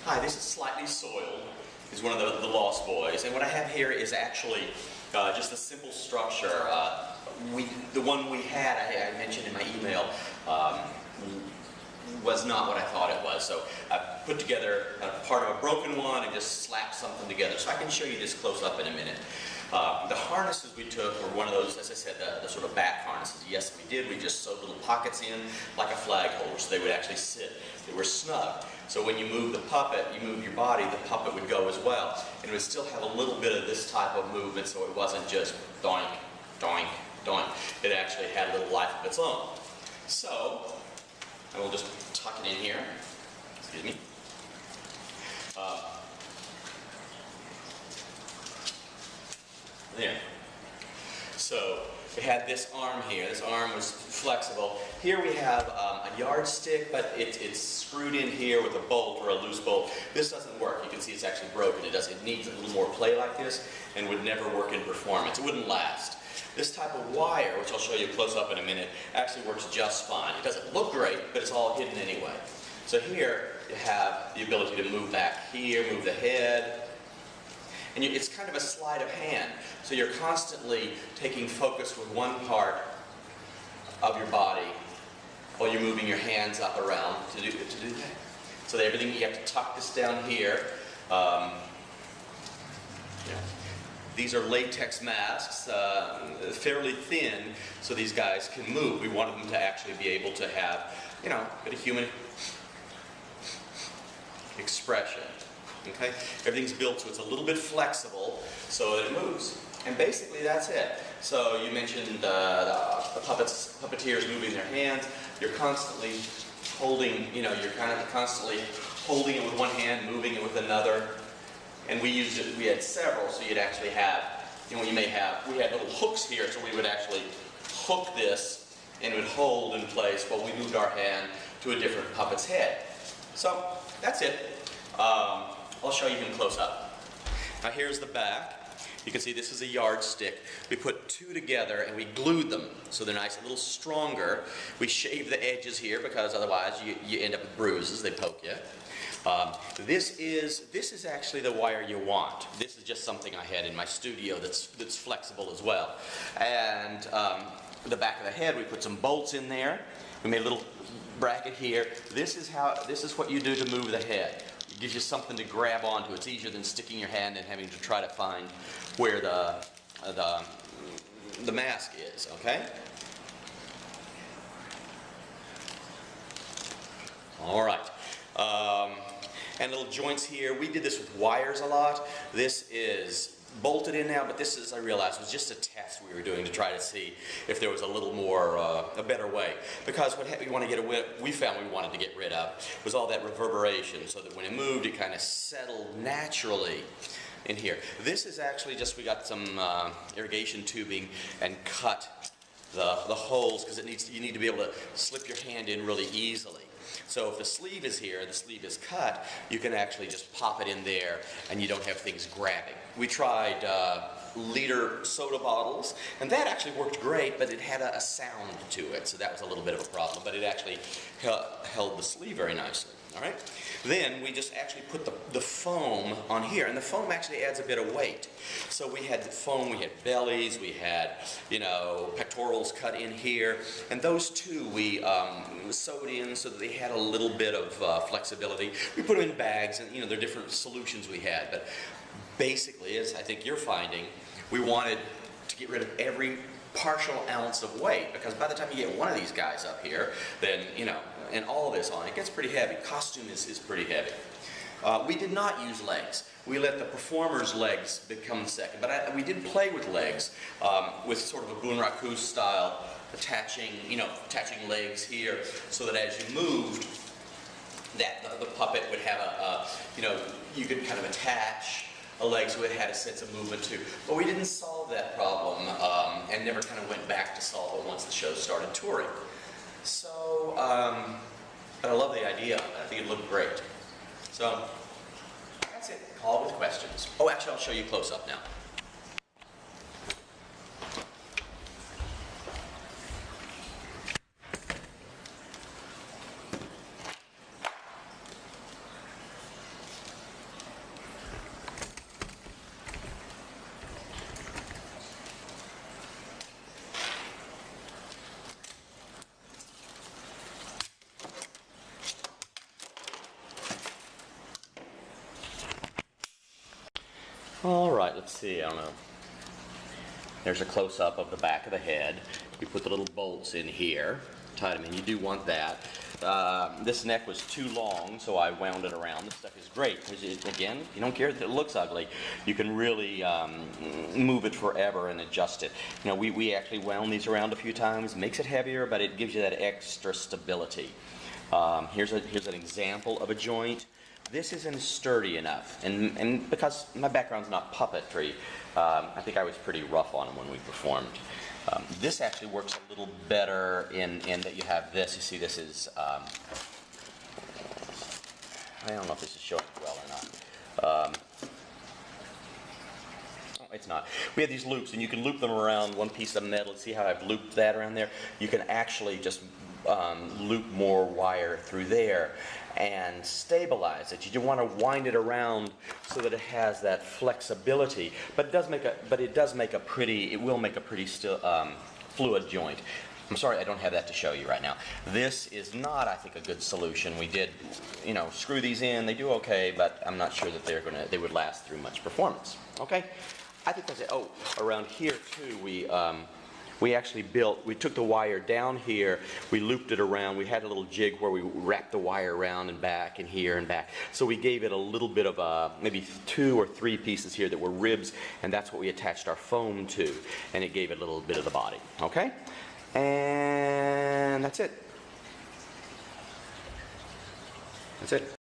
Hi, this is Slightly Soiled. He's one of the Lost Boys, and what I have here is actually just a simple structure. The one we had, I mentioned in my email, was not what I thought it was. So I put together part of a broken one and just slapped something together. So I can show you this close up in a minute. The harnesses we took were one of those, as I said, the sort of back harnesses. Yes, we did. We just sewed little pockets in like a flag holder so they would actually sit. They were snug. So when you move the puppet, you move your body, the puppet would go as well. And it would still have a little bit of this type of movement, so it wasn't just doink, doink, doink. It actually had a little life of its own. So I will just tuck it in here. Excuse me. There. So we had this arm here. This arm was flexible. Here we have a yardstick, but it's screwed in here with a bolt or a loose bolt. This doesn't work. You can see it's actually broken. It needs a little more play like this and would never work in performance. It wouldn't last. This type of wire, which I'll show you close up in a minute, actually works just fine. It doesn't look great, but it's all hidden anyway. So here you have the ability to move back here, move the head, and it's kind of a sleight of hand. So you're constantly taking focus with one part of your body while you're moving your hands up around to do that. So that everything, you have to tuck this down here. These are latex masks, fairly thin, so these guys can move. We wanted them to actually be able to have, a bit of human expression. Okay? Everything's built so it's a little bit flexible so that it moves. And basically that's it. So you mentioned the puppeteers moving their hands. You're constantly holding, you're kind of constantly holding it with one hand, moving it with another. And we had several, so you'd actually have, we had little hooks here, so we would actually hook this and it would hold in place while we moved our hand to a different puppet's head. So that's it. I'll show you him close up. Now here's the back. You can see this is a yardstick. We put two together and we glued them so they're nice, a little stronger. We shave the edges here because otherwise you end up with bruises. They poke you. This is actually the wire you want. This is just something I had in my studio that's flexible as well. And the back of the head, we put some bolts in there. We made a little bracket here. This is what you do to move the head. It gives you something to grab onto. It's easier than sticking your hand and having to try to find where the mask is, okay? All right. And little joints here. We did this with wires a lot. This is bolted in now, but this is, I realized, was just a test we were doing to try to see if there was a little more, a better way. Because what we found we wanted to get rid of was all that reverberation, so that when it moved, it kind of settled naturally in here. This is actually just, we got some irrigation tubing and cut the holes, because you need to be able to slip your hand in really easily. So if the sleeve is here, the sleeve is cut, you can actually just pop it in there and you don't have things grabbing. We tried liter soda bottles, and that actually worked great, but it had a sound to it, so that was a little bit of a problem, but it actually held the sleeve very nicely. All right? Then we just actually put the foam on here, and the foam actually adds a bit of weight. So we had the foam, we had bellies, we had, pectorals cut in here, and those two we sewed in so that they had a little bit of flexibility. We put them in bags, and there are different solutions we had, but basically, as I think you're finding, we wanted to get rid of every partial ounce of weight, because by the time you get one of these guys up here, then, and all this on, it gets pretty heavy. Costume is pretty heavy. We did not use legs. We let the performer's legs become second, but we did play with legs, with sort of a bunraku style, attaching legs here, so that as you moved, that the puppet would have you could kind of attach a leg so it had a sense of movement too. But we didn't solve that problem and never kind of went back to solve it once the show started touring. So, but I love the idea. I think it looked great. So, that's it. Call with questions. Oh, actually, I'll show you close up now. All right, let's see, I don't know. There's a close-up of the back of the head. You put the little bolts in here, tie them in. You do want that. This neck was too long, so I wound it around. This stuff is great because, again, you don't care if it looks ugly. You can really move it forever and adjust it. You know, we actually wound these around a few times. Makes it heavier, but it gives you that extra stability. Here's an example of a joint. This isn't sturdy enough, and because my background's not puppetry, I think I was pretty rough on them when we performed. This actually works a little better in that you have this. You see, this is, I don't know if this is showing well or not. Oh, it's not. We have these loops, and you can loop them around one piece of metal. See how I've looped that around there? You can actually just loop more wire through there and stabilize it. You want to wind it around so that it has that flexibility, but it will make a pretty fluid joint. I'm sorry I don't have that to show you right now. This is not, I think, a good solution. We did, you know, screw these in. They do okay, but I'm not sure that they would last through much performance. Okay, I think that's it. Oh, around here too, we actually we took the wire down here, we looped it around, we had a little jig where we wrapped the wire around and back and here and back. So we gave it a little bit of maybe 2 or 3 pieces here that were ribs, and that's what we attached our foam to, and it gave it a little bit of the body. Okay? And that's it. That's it.